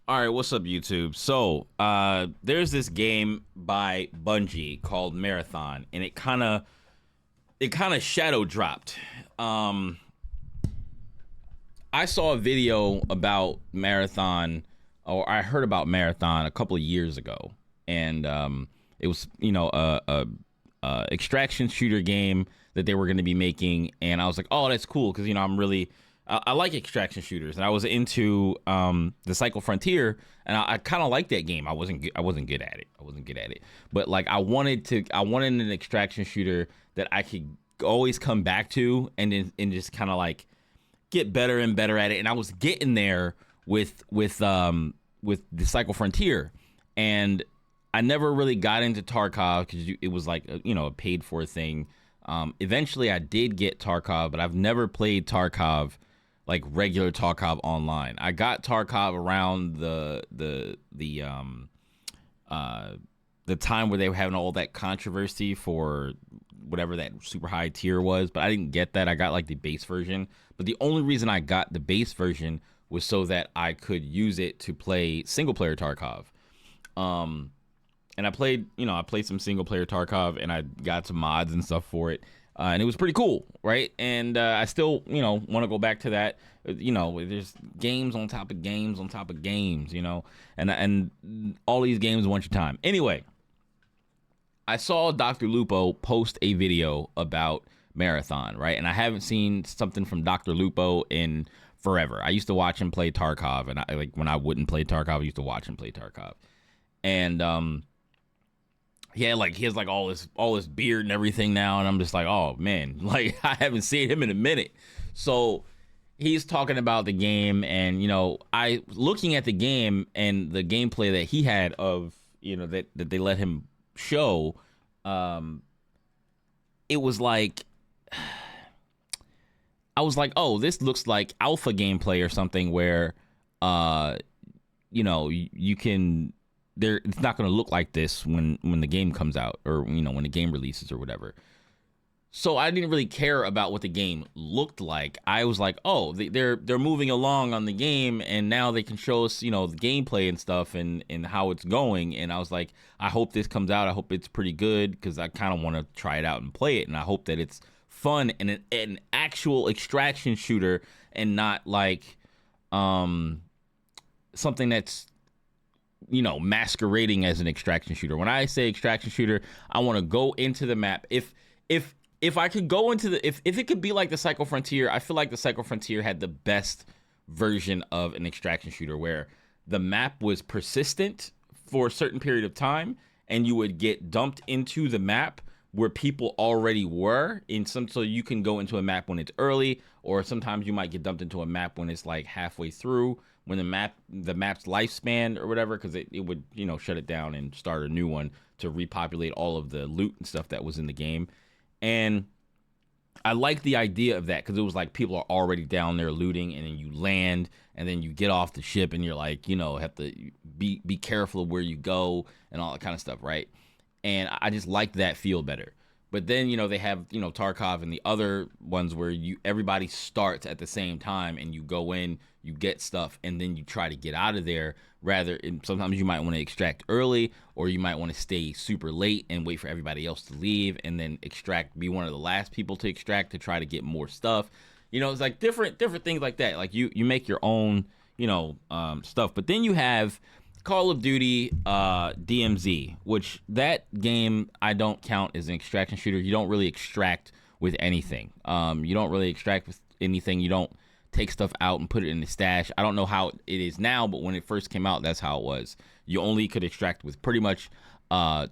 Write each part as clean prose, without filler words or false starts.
All right, what's up, YouTube? So, there's this game by Bungie called Marathon, and it kind of shadow dropped. Um, I saw a video about Marathon, or I heard about Marathon a couple of years ago, and it was a extraction shooter game that they were going to be making, and I was like, oh, that's cool because I like extraction shooters, and I was into the Cycle Frontier, and I kind of liked that game. I wasn't good at it. But like I wanted an extraction shooter that I could always come back to, and just kind of like get better and better at it. And I was getting there with the Cycle Frontier, and I never really got into Tarkov because it was like a paid for thing. Eventually, I did get Tarkov, but I've never played Tarkov like regular Tarkov online. I got Tarkov around the time where they were having all that controversy for whatever that super high tier was, but I didn't get that. I got like the base version. But the only reason I got the base version was so that I could use it to play single player Tarkov. And I played some single player Tarkov, and I got some mods and stuff for it. And it was pretty cool, right? And I still, want to go back to that. There's games on top of games on top of games, and all these games want your time. Anyway, I saw Dr. Lupo post a video about Marathon, right? And I haven't seen something from Dr. Lupo in forever. I used to watch him play Tarkov, and when I wouldn't play Tarkov, I used to watch him play Tarkov. And he has like all this beard and everything now, and I'm just like, oh man, like I haven't seen him in a minute. So he's talking about the game, and I looking at the game and the gameplay that he had of that they let him show. It was like I was like, oh, this looks like alpha gameplay or something where you can it's not going to look like this when the game comes out, or when the game releases or whatever. So I didn't really care about what the game looked like. I was like, oh, they're moving along on the game, and now they can show us the gameplay and stuff and how it's going. And I was like, I hope this comes out. I hope it's pretty good, because I kind of want to try it out and play it, and I hope that it's fun and an actual extraction shooter, and not like something that's masquerading as an extraction shooter. When I say extraction shooter, I want to go into the map. If I could go into if it could be like the Cycle Frontier, I feel like the Cycle Frontier had the best version of an extraction shooter, where the map was persistent for a certain period of time, and you would get dumped into the map where people already were so you can go into a map when it's early, or sometimes you might get dumped into a map when it's like halfway through, when the map's lifespan or whatever, because it would shut it down and start a new one to repopulate all of the loot and stuff that was in the game. And I like the idea of that, because it was like people are already down there looting, and then you land, and then you get off the ship, and you're like, have to be careful of where you go and all that kind of stuff, right? And I just like that feel better. But then they have Tarkov and the other ones where everybody starts at the same time, and you go in, you get stuff, and then you try to get out of there. Sometimes you might want to extract early, or you might want to stay super late and wait for everybody else to leave, and then be one of the last people to extract to try to get more stuff. It's like different things like that. Like you make your own stuff. But then you have Call of Duty DMZ, which that game I don't count as an extraction shooter. You don't really extract with anything. You don't really extract with anything. You don't take stuff out and put it in the stash. I don't know how it is now, but when it first came out, that's how it was. You only could extract with pretty much the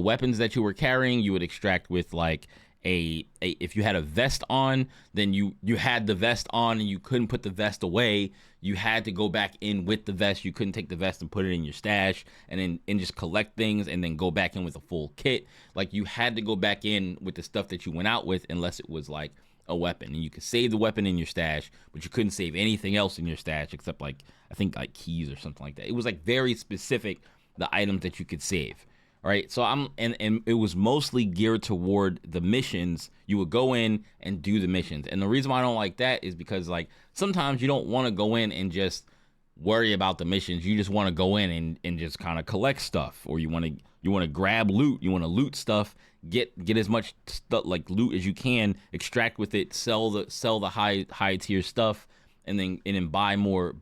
weapons that you were carrying. You would extract with like if you had a vest on, then you had the vest on, and you couldn't put the vest away. You had to go back in with the vest. You couldn't take the vest and put it in your stash and just collect things and then go back in with a full kit. Like, you had to go back in with the stuff that you went out with, unless it was like a weapon. And you could save the weapon in your stash, but you couldn't save anything else in your stash except I think keys or something like that. It was like very specific, the items that you could save. All right, so and it was mostly geared toward the missions. You would go in and do the missions. And the reason why I don't like that is because, like, sometimes you don't want to go in and just worry about the missions. You just want to go in and just kind of collect stuff, or you want to grab loot. You want to loot stuff, get as much stuff like loot as you can, extract with it, sell the high tier stuff, and then buy more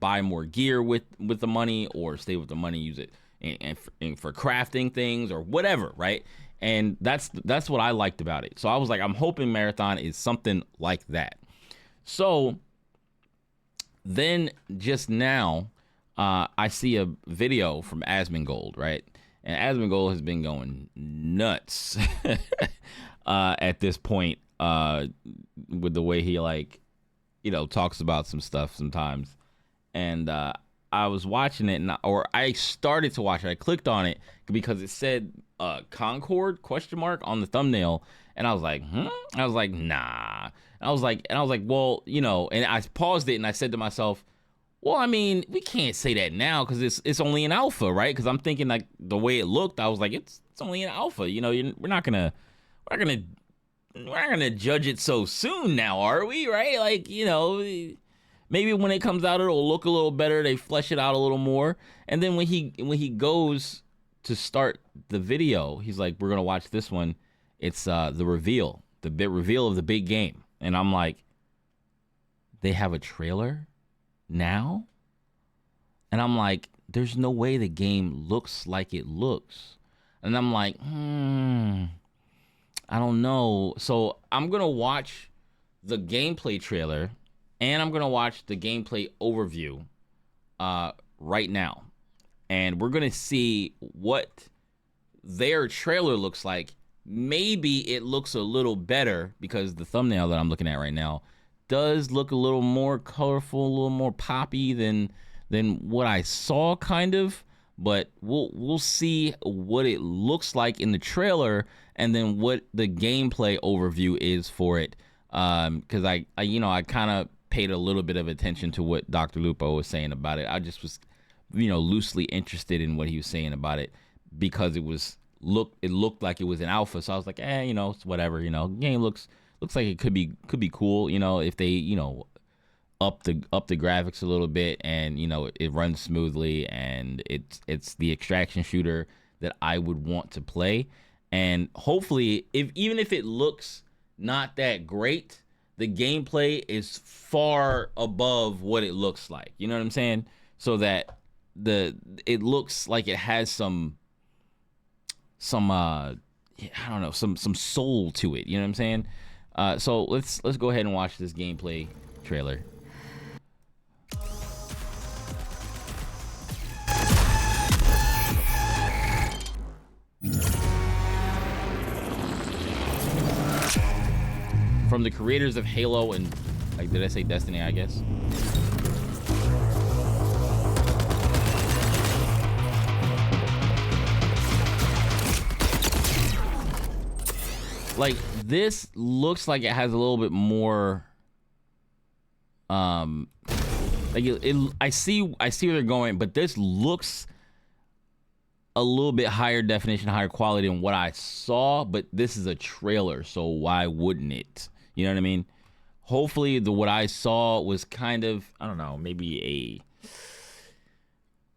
gear with the money, or stay with the money, use it and for crafting things or whatever, right? And that's what I liked about it. So I was like, I'm hoping Marathon is something like that. So then just now, I see a video from Asmongold, right? And Asmongold has been going nuts at this point with the way he talks about some stuff sometimes. And I was watching it, or I started to watch it. I clicked on it because it said Concord ? On the thumbnail, and I was like, I was like, nah. And I was like, well, and I paused it and I said to myself, well, I mean, we can't say that now because it's only an alpha, right? Because I'm thinking like the way it looked, I was like, it's only an alpha. We're not gonna judge it so soon now, are we? Right? Like, maybe when it comes out, it'll look a little better. They flesh it out a little more, and then when he goes to start the video, he's like, we're gonna watch this one. It's the reveal of the big game, and I'm like, they have a trailer now? And I'm like, there's no way the game looks like it looks. And I'm like, I don't know. So I'm gonna watch the gameplay trailer and I'm gonna watch the gameplay overview right now. And we're gonna see what their trailer looks like. Maybe it looks a little better because the thumbnail that I'm looking at right now does look a little more colorful, a little more poppy than what I saw, kind of. But we'll see what it looks like in the trailer, and then what the gameplay overview is for it. Because I kind of paid a little bit of attention to what Dr. Lupo was saying about it. I just was, loosely interested in what he was saying about it because it looked like it was an alpha. So I was like, it's whatever. Game looks like it could be cool, if they, up the graphics a little bit, and it runs smoothly, and it's the extraction shooter that I would want to play. And hopefully, even if it looks not that great, the gameplay is far above what it looks like. You know what I'm saying? So that it looks like it has some I don't know, some soul to it. You know what I'm saying? So let's go ahead and watch this gameplay trailer. From the creators of Halo and, did I say Destiny, I guess? This looks like it has a little bit more I see where they're going, but this looks a little bit higher definition, higher quality than what I saw. But this is a trailer, so why wouldn't it? You know what I mean? Hopefully what I saw was kind of, I don't know, maybe a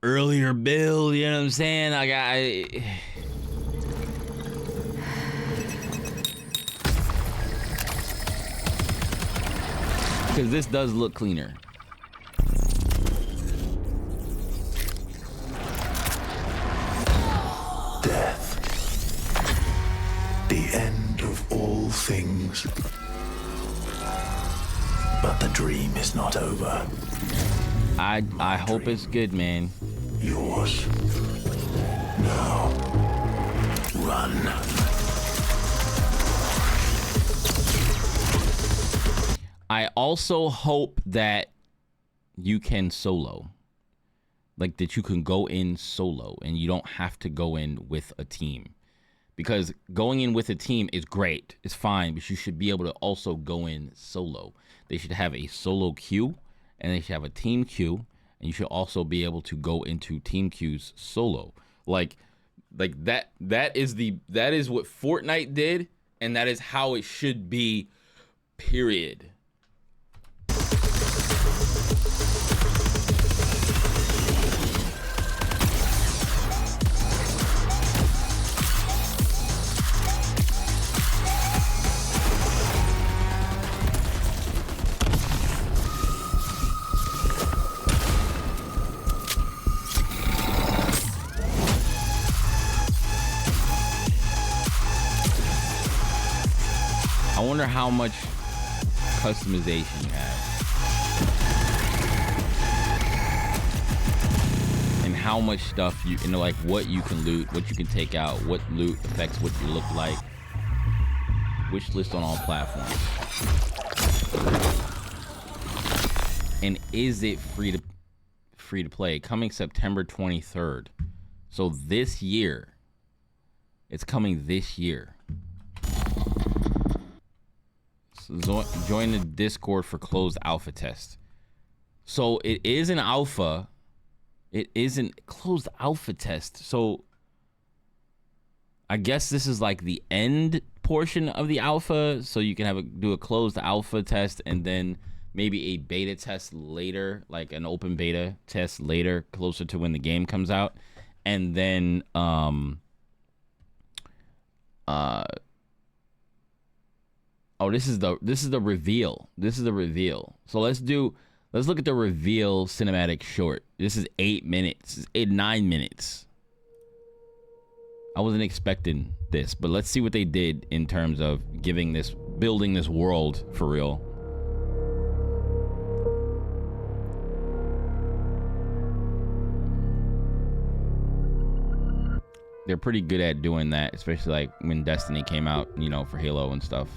earlier build, you know what I'm saying? Because this does look cleaner. Death. The end of all things. But the dream is not over. I hope it's good, man. Yours. Now. Run. I also hope that you can solo. That you can go in solo and you don't have to go in with a team. Because going in with a team is great. It's fine, but you should be able to also go in solo. They should have a solo queue and they should have a team queue, and you should also be able to go into team queues solo. That is what Fortnite did, and that is how it should be, period. wonder how much customization you have. And how much stuff you, you know, like what you can loot, what you can take out, what loot affects what you look like. Wish list on all platforms. And is it free to play? Coming September 23rd. So this year. It's coming this year. So join the Discord for closed alpha test. So it is an alpha. It isn't closed alpha test. So I guess this is like the end portion of the alpha. So you can do a closed alpha test and then maybe a beta test later, like an open beta test later, closer to when the game comes out. And then oh, this is the reveal. This is the reveal. So let's look at the reveal cinematic short. This is 8 minutes. 9 minutes. I wasn't expecting this, but let's see what they did in terms of building this world for real. They're pretty good at doing that, especially like when Destiny came out, you know, for Halo and stuff.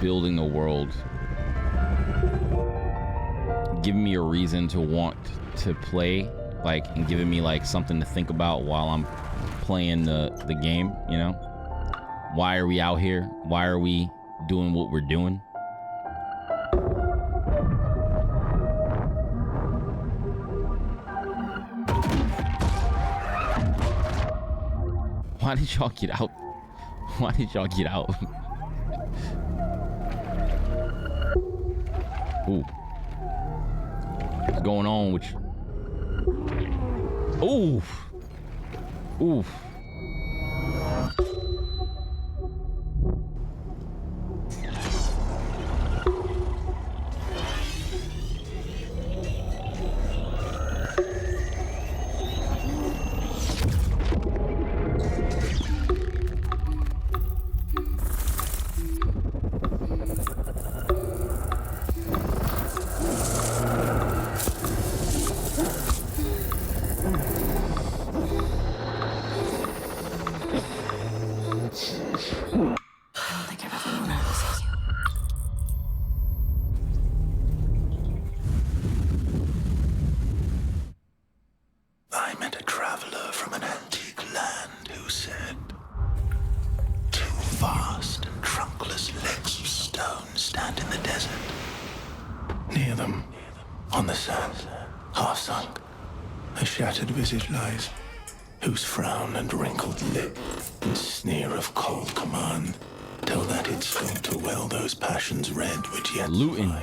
Building the world. Giving me a reason to want to play, like, and giving me like something to think about while I'm playing the game, you know? Why are we out here? Why are we doing what we're doing? Why did y'all get out? Why did y'all get out? Ooh. What's going on with you? Oof. Oof. Lies, whose frown and wrinkled lip and sneer of cold command tell that it scope to well those passions red which yet survive.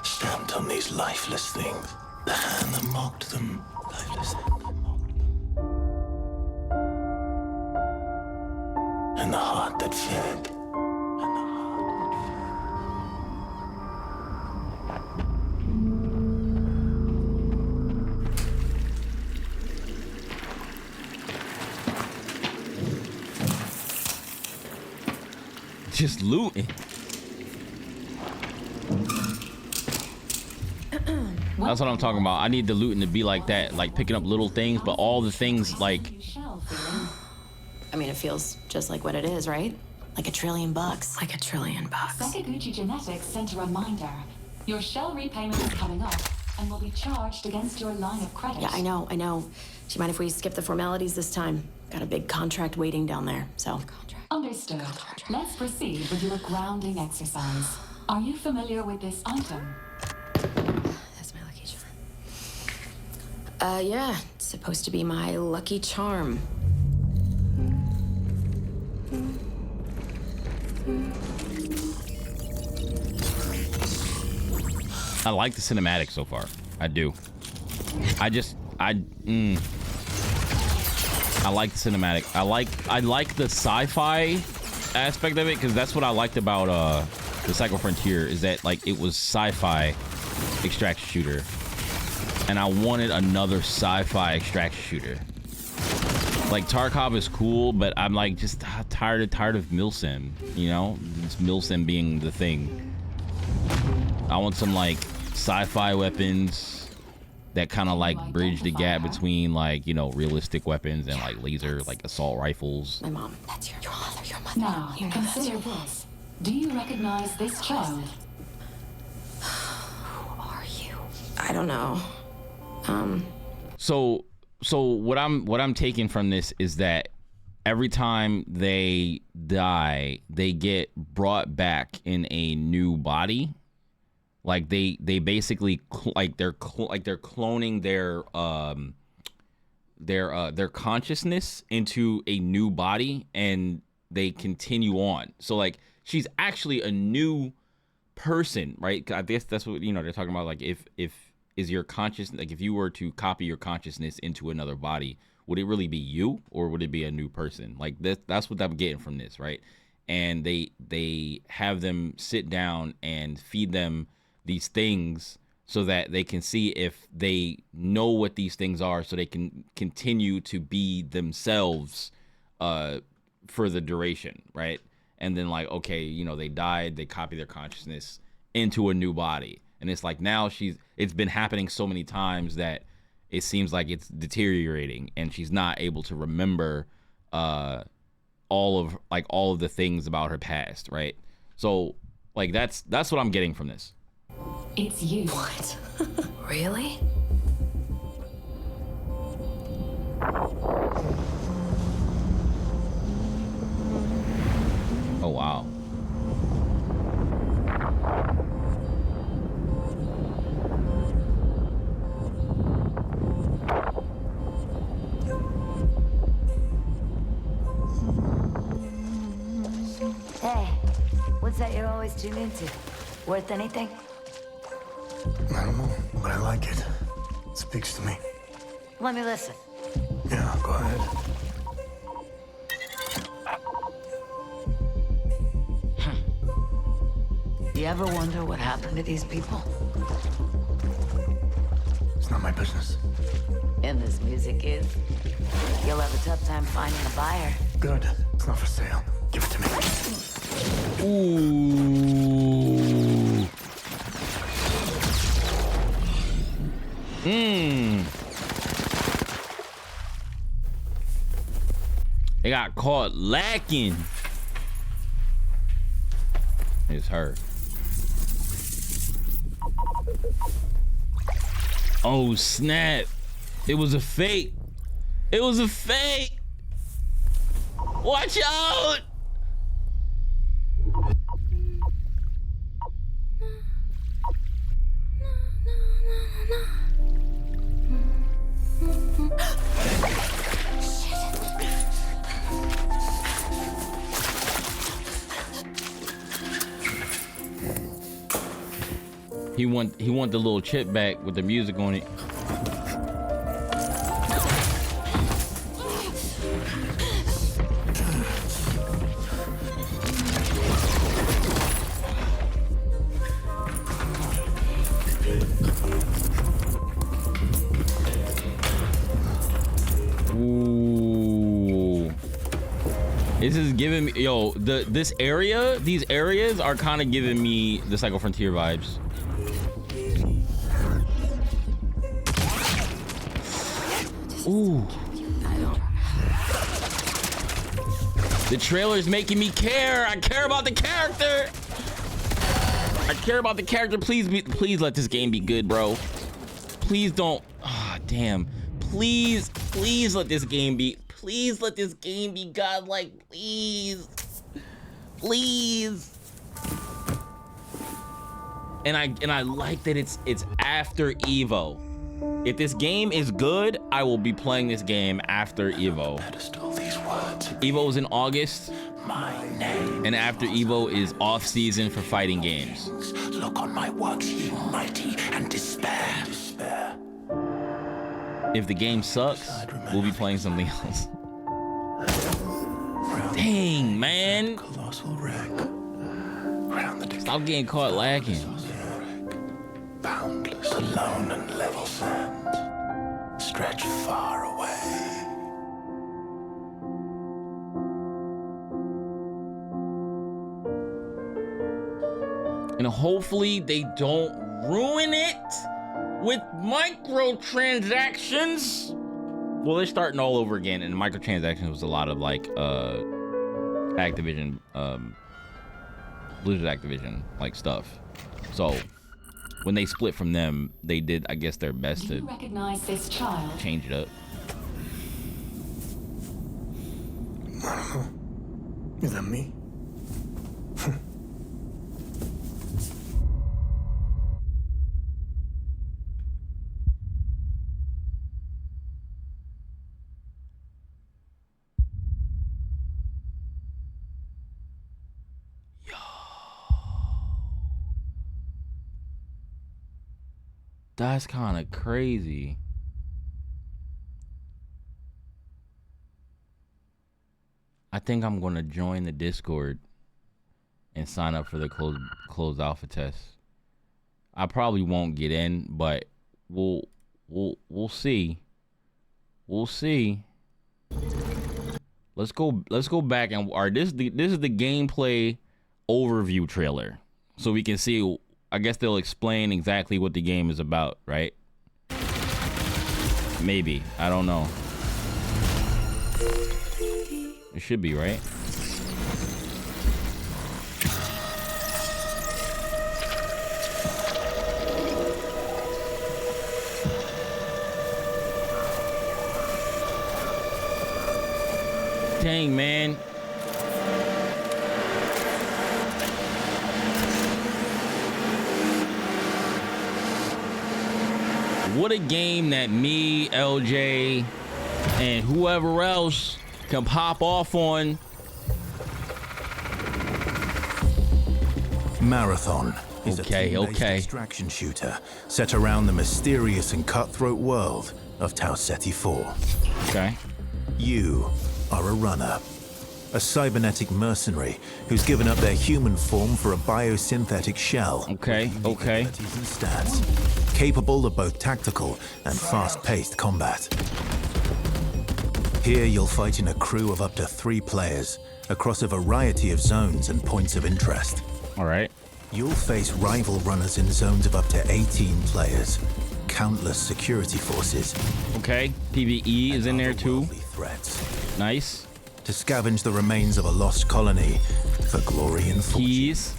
Stamped on these lifeless things, the hand that mocked them, lifeless things that mocked them, and the heart that fed. Just looting. That's what I'm talking about. I need the looting to be like that, like picking up little things, but all the things like. I mean, it feels just like what it is, right? Like $1 trillion. Like $1 trillion. Sakaguchi Genetics sent a reminder. Your shell repayment is coming up and will be charged against your line of credit. Yeah, I know. Do you mind if we skip the formalities this time? Got a big contract waiting down there, so. Understood. Let's proceed with your grounding exercise. Are you familiar with this item? That's my lucky charm. Yeah. It's supposed to be my lucky charm. I like the cinematic so far. I do. I like the cinematic. I like the sci-fi aspect of it, because that's what I liked about the Psycho Frontier, is that like it was sci-fi extraction shooter, and I wanted another sci-fi extraction shooter. Like Tarkov is cool, but I'm like just tired of Milsim, you know? It's Milsim being the thing. I want some like sci-fi weapons that kind of like bridge the gap between like, you know, realistic weapons and like laser, like assault rifles. My mom. That's your mother. Your mother. Now, You know consider this. Do you recognize this child? Who are you? I don't know. So what I'm taking from this is that every time they die, they get brought back in a new body. Like they basically they're cloning their consciousness into a new body, and they continue on. So like she's actually a new person, right? I guess that's what, you know, they're talking about. Like if is your consciousness, like if you were to copy your consciousness into another body, would it really be you, or would it be a new person? Like that's what I'm getting from this, right? And they have them sit down and feed them these things so that they can see if they know what these things are, so they can continue to be themselves for the duration, right? And then like, okay, you know, they died, they copy their consciousness into a new body. And it's like now it's been happening so many times that it seems like it's deteriorating, and she's not able to remember all of the things about her past, right? So like that's what I'm getting from this. It's you. What? Really? Oh wow. Hey, what's that you always tune into? Worth anything? Animal, but I like it. It speaks to me. Let me listen. Yeah, go ahead. You ever wonder what happened to these people? It's not my business. And this music is. You'll have a tough time finding a buyer. Good. It's not for sale. Give it to me. Ooh. They got caught lacking. It's her. Oh snap. It was a fake. It was a fake. Watch out. He want the little chip back with the music on it. Ooh. This is giving me, yo, these areas are kind of giving me the Psycho Frontier vibes. Ooh. The trailer's making me care. I care about the character. I care about the character. Please let this game be good, bro. Please don't. Ah, damn. Please let this game be. Please let this game be godlike. Please. And I like that it's after Evo. If this game is good, I will be playing this game after Evo. Evo is in August. My name. And after Evo is off season for fighting games. Look on my works, ye mighty, and despair. If the game sucks, we'll be playing something else. Dang, man. Colossal wreck. Stop getting caught lacking. Boundless, alone and level sands stretch far away. And hopefully they don't ruin it with microtransactions. Well, they're starting all over again, and microtransactions was a lot of like Activision, Blizzard Activision like stuff. So when they split from them, they did, I guess, their best to recognize this child? Change it up. I don't know. Is that me? That's kind of crazy. I think I'm gonna join the Discord and sign up for the closed alpha test. I probably won't get in, but we'll see. We'll see. Let's go back and this is the gameplay overview trailer, so we can see. I guess they'll explain exactly what the game is about, right? Maybe. I don't know. It should be, right? Dang, man. What a game that me, LJ, and whoever else can pop off on. Marathon is a team-based extraction shooter set around the mysterious and cutthroat world of Tau Ceti 4. Okay. You are a runner, a cybernetic mercenary who's given up their human form for a biosynthetic shell. Okay. Abilities and stats, capable of both tactical and fast-paced combat. Here you'll fight in a crew of up to 3 players across a variety of zones and points of interest. All right. You'll face rival runners in zones of up to 18 players, countless security forces. Okay, PvE is in there too. Threats. Nice. To scavenge the remains of a lost colony for glory and fortune. Keys.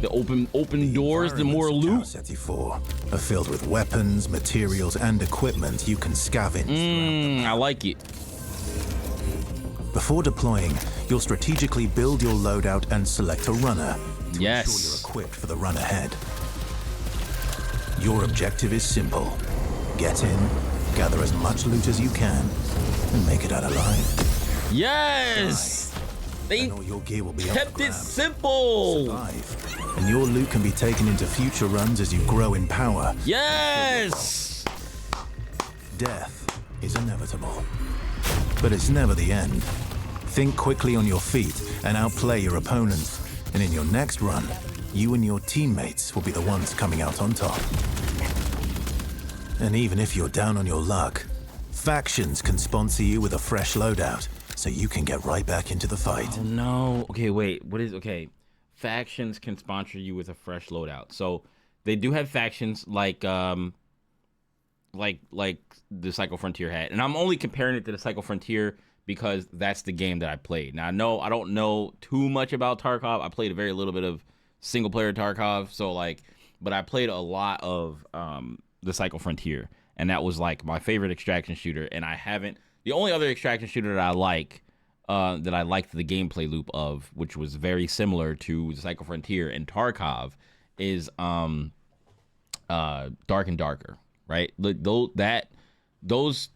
The open doors, the more loot. Tau Ceti 4 are filled with weapons, materials, and equipment you can scavenge. I like it. Before deploying, you'll strategically build your loadout and select a runner to ensure you're equipped for the run ahead. Your objective is simple. Get in, gather as much loot as you can, and make it out alive. Yes! They all your gear will be kept it simple. Survive, and your loot can be taken into future runs as you grow in power. Yes! Death is inevitable, but it's never the end. Think quickly on your feet and outplay your opponents, and in your next run, you and your teammates will be the ones coming out on top. And even if you're down on your luck, factions can sponsor you with a fresh loadout, so you can get right back into the fight. Oh no. Okay, wait. Factions can sponsor you with a fresh loadout. So they do have factions like the Psycho Frontier had. And I'm only comparing it to the Psycho Frontier because that's the game that I played. Now I don't know too much about Tarkov. I played a very little bit of single player Tarkov, but I played a lot of the Psycho Frontier, and that was like my favorite extraction shooter. And the only other extraction shooter that I liked the gameplay loop of, which was very similar to the Psycho Frontier and Tarkov, is Dark and Darker, right? That was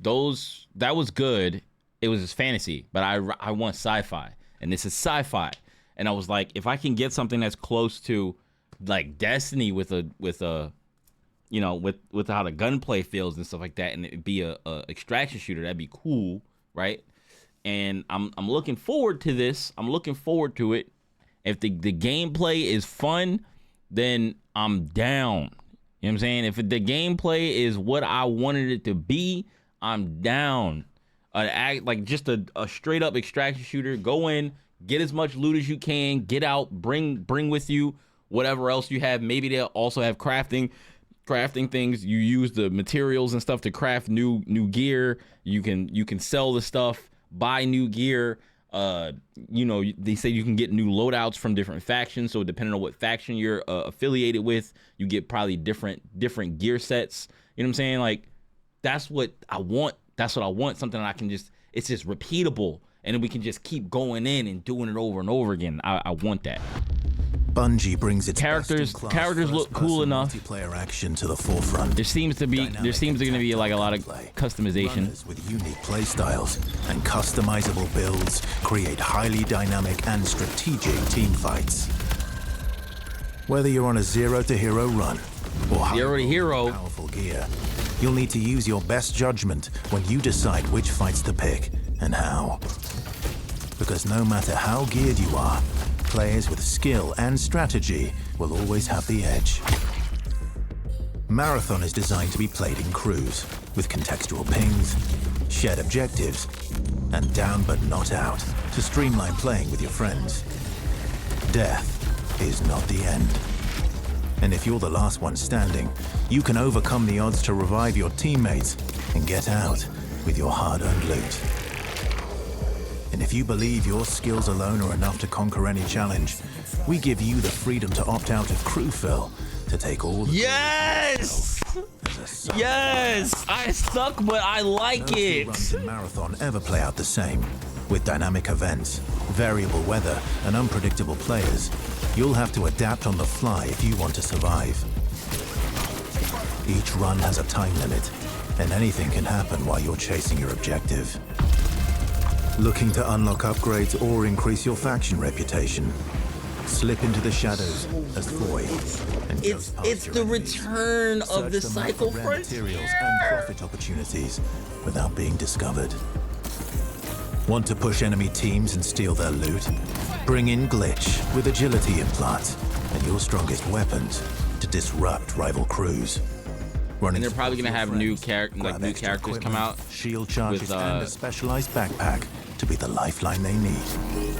good. It was just fantasy, but I want sci-fi, and this is sci-fi. And I was like, if I can get something that's close to like Destiny with how the gunplay feels and stuff like that, and it'd be a extraction shooter, that'd be cool, right? And I'm looking forward to this. I'm looking forward to it. If the gameplay is fun, then I'm down. You know what I'm saying? If the gameplay is what I wanted it to be, I'm down. Just a straight up extraction shooter. Go in, get as much loot as you can, get out, bring with you whatever else you have. Maybe they'll also have crafting things. You use the materials and stuff to craft new gear. You can sell the stuff, buy new gear. You know, they say you can get new loadouts from different factions. So depending on what faction you're affiliated with, you get probably different gear sets. You know what I'm saying? Like, that's what I want. That's what I want. Something that I can just, it's just repeatable, and then we can just keep going in and doing it over and over again. I want that. Bungie brings its characters look cool enough. Multiplayer action to the forefront. There seems to be like a lot of customization. Runners with unique playstyles and customizable builds create highly dynamic and strategic team fights. Whether you're on a zero to hero run or Zero to hero powerful gear, you'll need to use your best judgment when you decide which fights to pick and how. Because no matter how geared you are, players with skill and strategy will always have the edge. Marathon is designed to be played in crews, with contextual pings, shared objectives, and down but not out, to streamline playing with your friends. Death is not the end. And if you're the last one standing, you can overcome the odds to revive your teammates and get out with your hard-earned loot. And if you believe your skills alone are enough to conquer any challenge, we give you the freedom to opt out of crew fill to take all the Yes! Yes! I suck, but I like it. runs in Marathon ever play out the same. With dynamic events, variable weather, and unpredictable players, you'll have to adapt on the fly if you want to survive. Each run has a time limit, and anything can happen while you're chasing your objective. Looking to unlock upgrades or increase your faction reputation? Slip into the shadows as Void. And It's the return of the cycle materials and profit opportunities without being discovered. Want to push enemy teams and steal their loot? Bring in Glitch with agility implants and your strongest weapons to disrupt rival crews. And they're probably gonna have new characters come out. Shield charges with, and a specialized backpack to be the lifeline they need.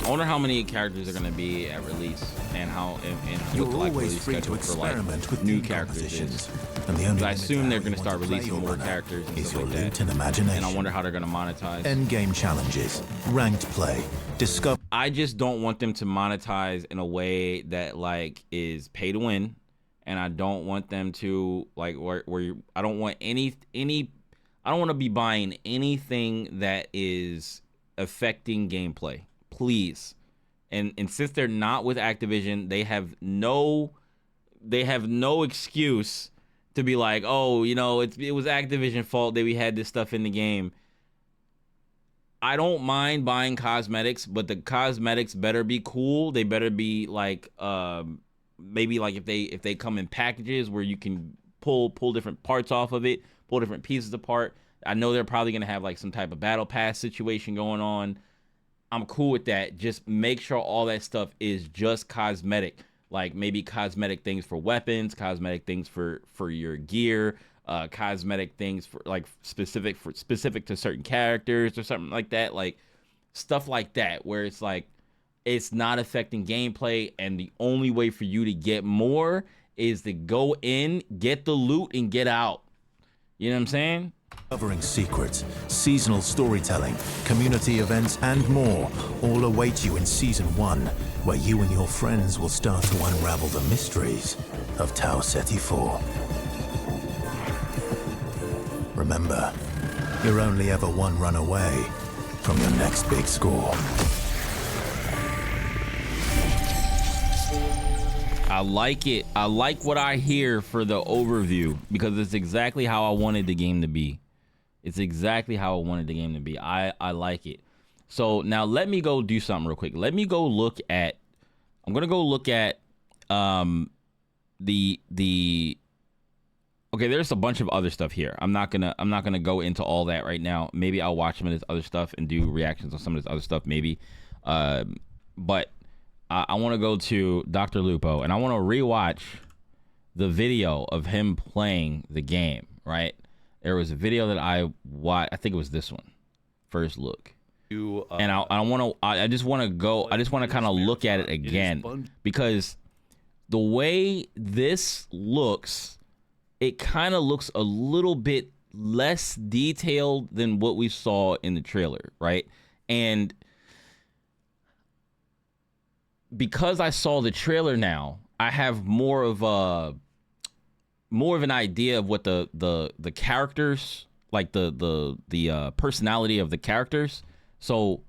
I wonder how many characters are gonna be at release, and how and what the release schedule for like with new characters is. And the only I assume they're gonna start releasing more characters and stuff like that. And imagination. And I wonder how they're gonna monetize. End game challenges, ranked play, discover. I just don't want them to monetize in a way that like is pay to win, and I don't want them to like where I don't want I don't want to be buying anything that is affecting gameplay, please. And since they're not with Activision, they have no excuse to be like, oh, you know, it was Activision fault that we had this stuff in the game. I don't mind buying cosmetics, but the cosmetics better be cool. They better be like maybe like if they come in packages where you can pull different parts off of it, pull different pieces apart. I know they're probably gonna have like some type of battle pass situation going on. I'm cool with that. Just make sure all that stuff is just cosmetic. Like maybe cosmetic things for weapons, cosmetic things for your gear, cosmetic things for like specific to certain characters or something like that. Like stuff like that where it's like it's not affecting gameplay, and the only way for you to get more is to go in, get the loot, and get out. You know what I'm saying? Covering secrets, seasonal storytelling, community events, and more all await you in Season 1, where you and your friends will start to unravel the mysteries of Tau Ceti 4. Remember, you're only ever one run away from your next big score. I like it. I like what I hear for the overview because it's exactly how I wanted the game to be. It's exactly how I wanted the game to be. I like it. So now let me go do something real quick. Let me go look at, I'm going to go look at the okay, there's a bunch of other stuff here. I'm not going to go into all that right now. Maybe I'll watch some of this other stuff and do reactions on some of this other stuff maybe. But I want to go to Dr. Lupo and I want to rewatch the video of him playing the game, right? There was a video that I watched. I think it was this one, First Look. And I just want to kind of look at it again because the way this looks, it kind of looks a little bit less detailed than what we saw in the trailer, right? And because I saw the trailer now, I have more of an idea of what the characters, like the personality of the characters. So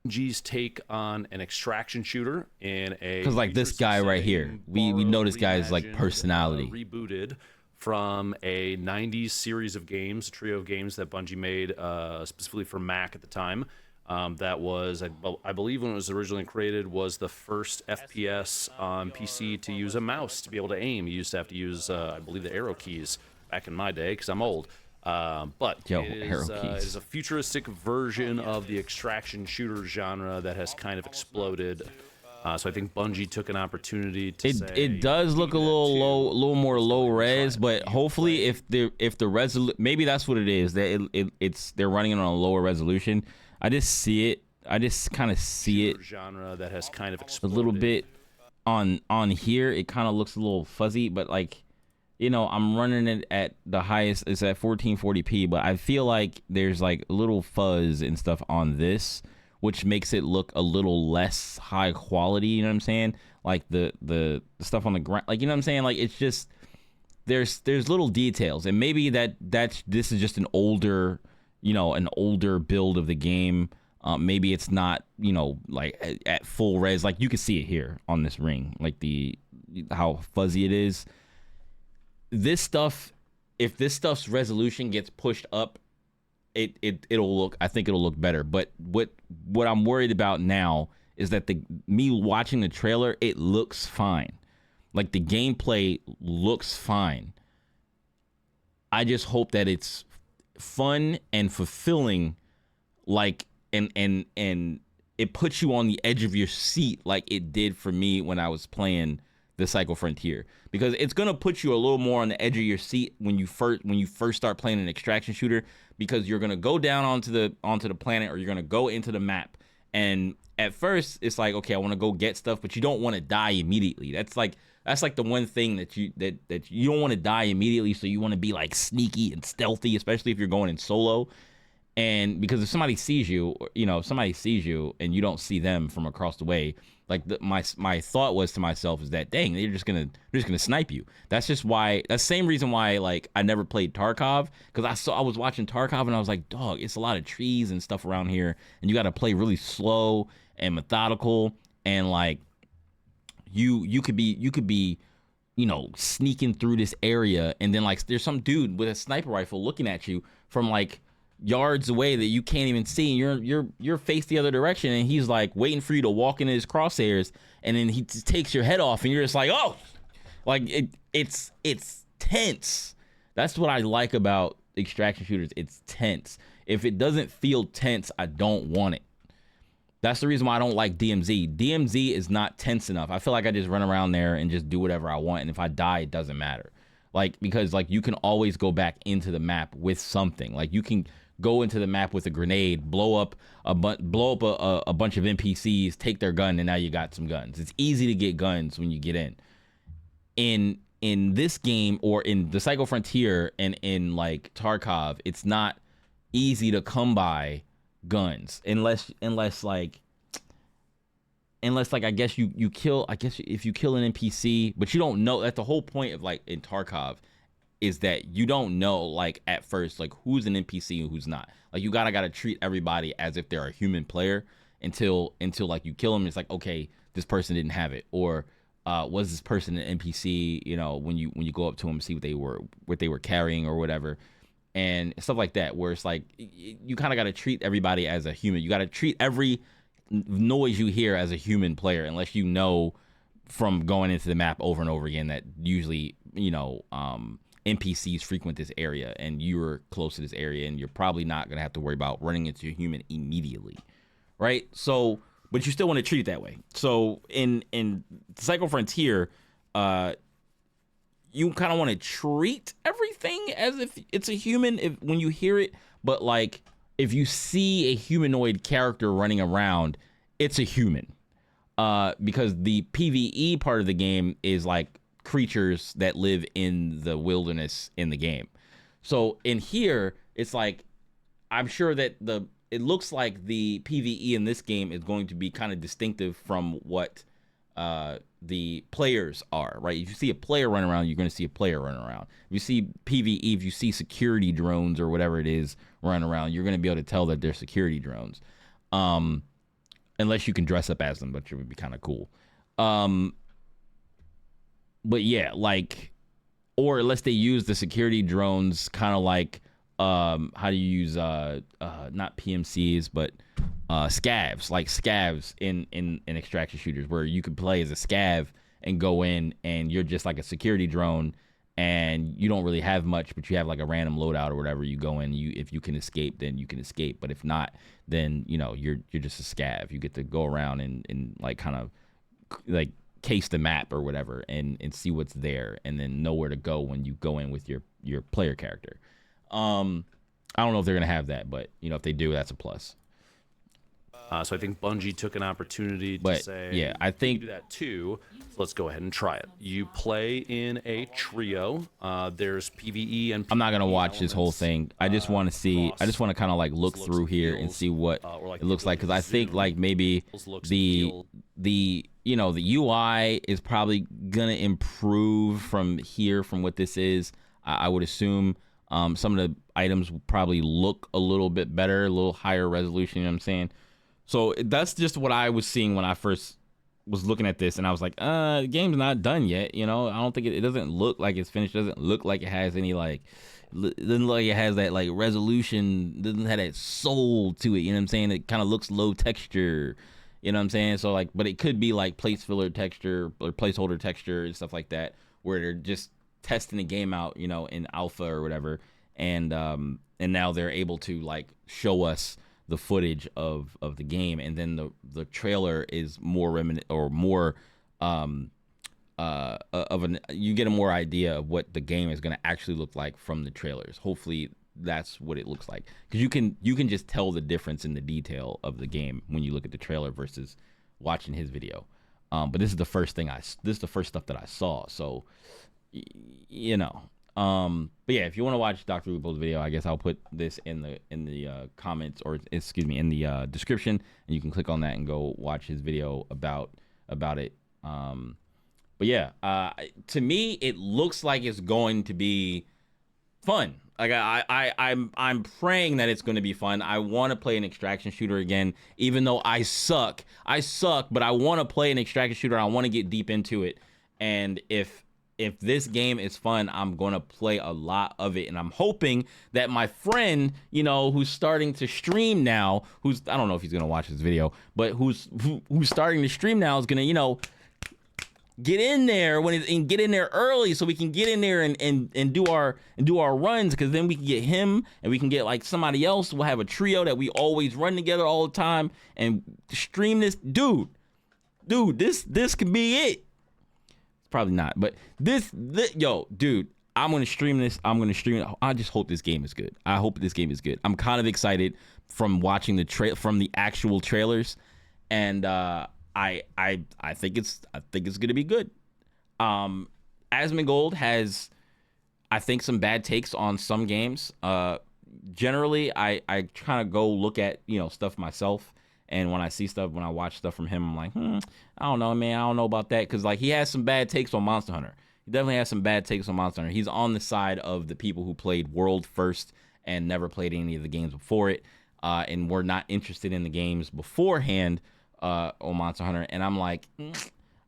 Bungie's take on an extraction shooter in a, because like this guy right here, we know this guy's like personality. Rebooted from a 90s series of games, a trio of games that Bungie made specifically for Mac at the time. That was, I believe when it was originally created, was the first FPS on PC to use a mouse to be able to aim. You used to have to use, I believe, the arrow keys back in my day, because I'm old. But it is a futuristic version of the extraction shooter genre that has kind of exploded. So I think Bungie took an opportunity to say, it does look a little low, a little more low res, but hopefully if the resolution, maybe that's what it is, that it's they're running it on a lower resolution. I just see it. I just kind of see it genre that has kind of exploded. A little bit on here. It kind of looks a little fuzzy, but like, you know, I'm running it at the highest. It's at 1440p, but I feel like there's like a little fuzz and stuff on this, which makes it look a little less high quality. You know what I'm saying? Like the stuff on the ground, like, you know what I'm saying? Like, it's just there's little details, and maybe this is just an older, you know, an older build of the game. Maybe it's not, you know, like at full res. Like, you can see it here on this ring, like how fuzzy it is. This stuff, if this stuff's resolution gets pushed up, it'll look, I think it'll look better. But what I'm worried about now is that me watching the trailer, it looks fine. Like, the gameplay looks fine. I just hope that it's fun and fulfilling, like, and it puts you on the edge of your seat like it did for me when I was playing the Psycho Frontier, because it's gonna put you a little more on the edge of your seat when you first start playing an extraction shooter, because you're gonna go down onto the planet, or you're gonna go into the map, and at first it's like, okay, I want to go get stuff, but you don't want to die immediately. That's like the one thing that you don't want to die immediately, so you want to be like sneaky and stealthy, especially if you're going in solo. And because if somebody sees you, you know, if somebody sees you and you don't see them from across the way, like my thought was to myself is that, dang, they're just gonna snipe you. That's the same reason why, like, I never played Tarkov, because I was watching Tarkov and I was like, dog, it's a lot of trees and stuff around here, and you got to play really slow and methodical, and like you could be, you know, sneaking through this area, and then like there's some dude with a sniper rifle looking at you from like yards away that you can't even see, and you're faced the other direction, and he's like waiting for you to walk into his crosshairs, and then he just takes your head off, and you're just like, oh, like it's tense. That's what I like about extraction shooters. It's tense. If it doesn't feel tense, I don't want it. That's the reason why I don't like DMZ. DMZ is not tense enough. I feel like I just run around there and just do whatever I want, and if I die, it doesn't matter. Like, because like you can always go back into the map with something. Like, you can go into the map with a grenade, blow up a bunch of NPCs, take their gun, and now you got some guns. It's easy to get guns when you get in. In this game, or in the Psycho Frontier and in like Tarkov, it's not easy to come by guns unless like I guess you kill, I guess if you kill an NPC, but you don't know. That's the whole point of like in Tarkov, is that you don't know like at first like who's an NPC and who's not. Like, you gotta treat everybody as if they're a human player until like you kill them. It's like, okay, this person didn't have it, or was this person an NPC? You know, when you go up to them, see what they were carrying or whatever, and stuff like that. Where it's like you kind of gotta treat everybody as a human. You gotta treat every noise you hear as a human player, unless you know from going into the map over and over again that usually, you know, NPCs frequent this area and you're close to this area, and you're probably not gonna have to worry about running into a human immediately, right? So, but you still want to treat it that way. So in Psycho Frontier, you kind of want to treat everything as if it's a human when you hear it, but like if you see a humanoid character running around, it's a human. because the PvE part of the game is like creatures that live in the wilderness in the game. So in here, it's like, I'm sure that it looks like the PvE in this game is going to be kind of distinctive from what the players are, right? If you see a player run around, you're going to see a player run around. If you see PvE, if you see security drones or whatever it is run around, you're going to be able to tell that they're security drones. Unless you can dress up as them, which would be kind of cool. But yeah, like, or unless they use the security drones kind of like, how do you use, not PMCs, but scavs, like scavs in extraction shooters, where you could play as a scav and go in and you're just like a security drone and you don't really have much, but you have like a random loadout or whatever. You go in, if you can escape, then you can escape. But if not, then, you know, you're just a scav. You get to go around and like kind of like case the map or whatever and see what's there, and then know where to go when you go in with your player character. I don't know if they're gonna have that, but you know, if they do, that's a plus. So I think Bungie took an opportunity to say, yeah, I think do that too. So let's go ahead and try it. You play in a trio. There's PvE and PvE. I'm not gonna watch this whole thing. I just want to see. I just want to kind of like look through here and see what it looks like, because I think like maybe the you know, the UI is probably gonna improve from here from what this is. I would assume. Some of the items will probably look a little bit better, a little higher resolution, you know what I'm saying? So that's just what I was seeing when I first was looking at this, and I was like, the game's not done yet, you know? I don't think it doesn't look like it's finished, doesn't look like it has any, like, doesn't look like it has that, like, resolution, doesn't have that soul to it, you know what I'm saying? It kind of looks low texture, you know what I'm saying? So, like, but it could be, like, place filler texture or placeholder texture and stuff like that, where they're just testing the game out, you know, in alpha or whatever, and now they're able to like show us the footage of the game, and then the trailer is more you get a more idea of what the game is going to actually look like from the trailers. Hopefully that's what it looks like, because you can just tell the difference in the detail of the game when you look at the trailer versus watching his video. But this is the first stuff that I saw, so you know. But yeah, if you want to watch Dr. Lupo's video, I guess I'll put this in the comments, or excuse me, in the description, and you can click on that and go watch his video about it. But yeah, to me, it looks like it's going to be fun. Like I'm praying that it's going to be fun. I want to play an extraction shooter again, even though I suck, but I want to play an extraction shooter. I want to get deep into it, and if this game is fun, I'm going to play a lot of it. And I'm hoping that my friend, you know, who's starting to stream now, I don't know if he's going to watch this video, but who's starting to stream now is going to, you know, get in there and get in there early, so we can get in there and do our runs, because then we can get him and we can get like somebody else. We'll have a trio that we always run together all the time and stream this. Dude, this could be it. Probably not, but this yo, dude, I'm gonna stream this. I just hope this game is good. I hope this game is good. I'm kind of excited from watching the actual trailers, and I think it's gonna be good. Asmongold has, I think, some bad takes on some games. Generally, I kind of go look at, you know, stuff myself. And when I watch stuff from him, I'm like, I don't know, man. I don't know about that. Because, like, he has some bad takes on Monster Hunter. He definitely has some bad takes on Monster Hunter. He's on the side of the people who played World first and never played any of the games before it, and were not interested in the games beforehand on Monster Hunter. And I'm like,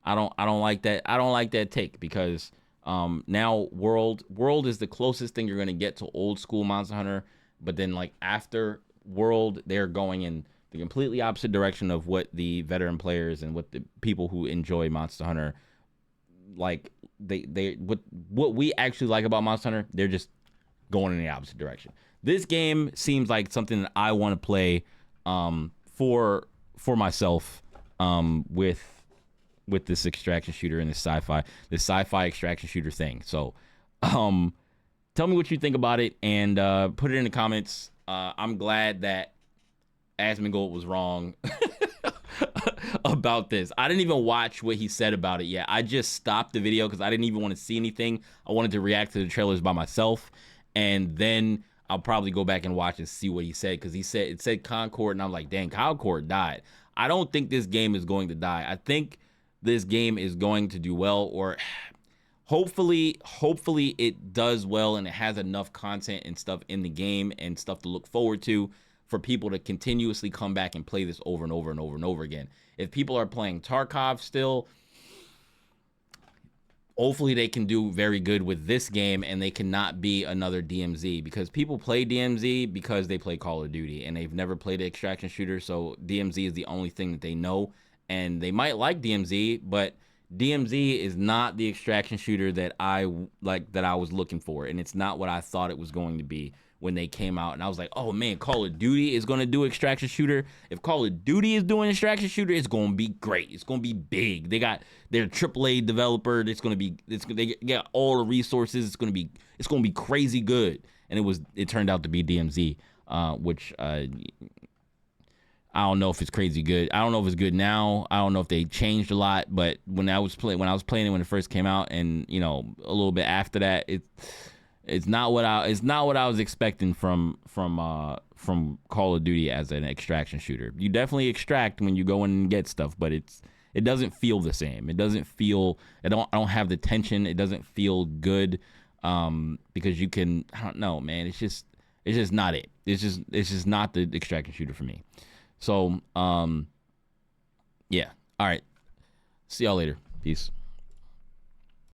I don't like that. I don't like that take, because now World is the closest thing you're going to get to old school Monster Hunter. But then, like, after World, they're going in the completely opposite direction of what the veteran players and what the people who enjoy Monster Hunter like. What we actually like about Monster Hunter, they're just going in the opposite direction. This game seems like something that I want to play for myself with this extraction shooter and this sci-fi extraction shooter thing. So tell me what you think about it, and put it in the comments. I'm glad that Asmongold was wrong. about this. I didn't even watch what he said about it yet. I just stopped the video because I didn't even want to see anything. I wanted to react to the trailers by myself, and then I'll probably go back and watch and see what he said, because it said Concord, and I'm like, dang, Concord died. I don't think this game is going to die. I think this game is going to do well, or hopefully it does well and it has enough content and stuff in the game and stuff to look forward to for people to continuously come back and play this over and over and over and over again. If people are playing Tarkov still, hopefully they can do very good with this game and they cannot be another DMZ, because people play DMZ because they play Call of Duty and they've never played an extraction shooter, so DMZ is the only thing that they know, and they might like DMZ, but DMZ is not the extraction shooter that I was looking for, and it's not what I thought it was going to be when they came out. And I was like, oh man, Call of Duty is going to do extraction shooter. If Call of Duty is doing extraction shooter, it's going to be great. It's going to be big. They got their AAA developer. They got all the resources. It's going to be crazy good. And it turned out to be DMZ, which I don't know if it's crazy good. I don't know if it's good now. I don't know if they changed a lot, but when I was playing it when it first came out, and a little bit after that, it's not what I was expecting from Call of Duty as an extraction shooter. You definitely extract when you go in and get stuff, but it doesn't feel the same. It doesn't feel. I don't have the tension. It doesn't feel good, because you can. I don't know, man. It's just not it. It's just not the extraction shooter for me. So, yeah. All right. See y'all later. Peace.